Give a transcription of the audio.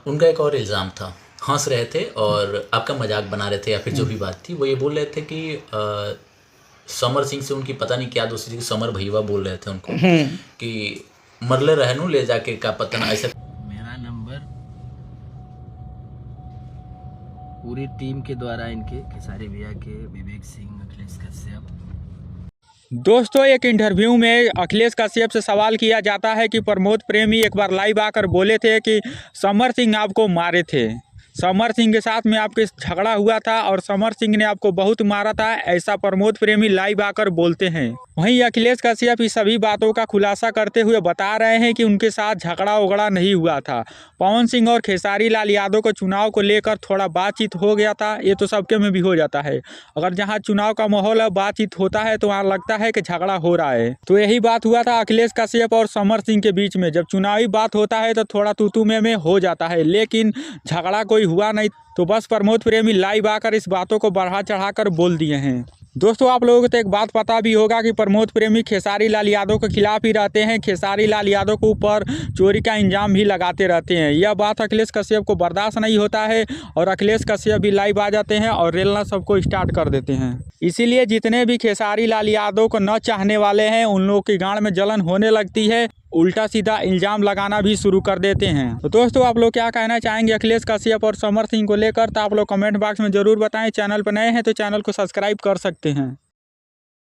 उनका एक और इल्ज़ाम था, हंस रहे थे और आपका मजाक बना रहे थे या फिर जो भी बात थी वो ये बोल रहे थे कि समर सिंह से उनकी पता नहीं क्या दोस्ती थी, समर भैया बोल रहे थे उनको कि मरले रहनू ले जाके का पता ना ऐसा। मेरा नंबर पूरी टीम के द्वारा इनके खेसारी भैया के, विवेक सिंह, अखिलेश कश्यप। दोस्तों, एक इंटरव्यू में अखिलेश कश्यप से सवाल किया जाता है कि प्रमोद प्रेमी एक बार लाइव आकर बोले थे कि समर सिंह आपको मारे थे, समर सिंह के साथ में आपके झगड़ा हुआ था और समर सिंह ने आपको बहुत मारा था, ऐसा प्रमोद प्रेमी लाइव आकर बोलते हैं। वहीं अखिलेश कश्यप इस सभी बातों का खुलासा करते हुए बता रहे हैं कि उनके साथ झगड़ा उगड़ा नहीं हुआ था। पवन सिंह और खेसारी लाल यादव को चुनाव को लेकर थोड़ा बातचीत हो गया था, ये तो सबके में भी हो जाता है। अगर जहाँ चुनाव का माहौल है, बातचीत होता है तो वहाँ लगता है कि झगड़ा हो रहा है। तो यही बात हुआ था अखिलेश कश्यप और समर सिंह के बीच में। जब चुनावी बात होता है तो थोड़ा तू में हो जाता है, लेकिन झगड़ा कोई हुआ नहीं। तो बस प्रमोद प्रेमी लाइव आकर इस बातों को बढ़ा चढ़ाकर बोल दिए हैं। दोस्तों, आप लोगों को तो एक बात पता भी होगा कि प्रमोद प्रेमी खेसारी लाल यादव के खिलाफ ही रहते हैं, खेसारी लाल यादव के ऊपर चोरी का इल्जाम भी लगाते रहते हैं। यह बात अखिलेश कश्यप को बर्दाश्त नहीं होता है और अखिलेश कश्यप भी लाइव आ जाते हैं और रेलना सबको स्टार्ट कर देते हैं। इसीलिए जितने भी खेसारी लाल यादव को न चाहने वाले हैं उन लोगों की गांड में जलन होने लगती है, उल्टा सीधा इल्जाम लगाना भी शुरू कर देते हैं। तो दोस्तों, आप लोग क्या कहना चाहेंगे अखिलेश कश्यप और समर सिंह को लेकर, तो आप लोग कमेंट बॉक्स में जरूर बताएं। चैनल पर नए हैं तो चैनल को सब्सक्राइब कर सकते हैं।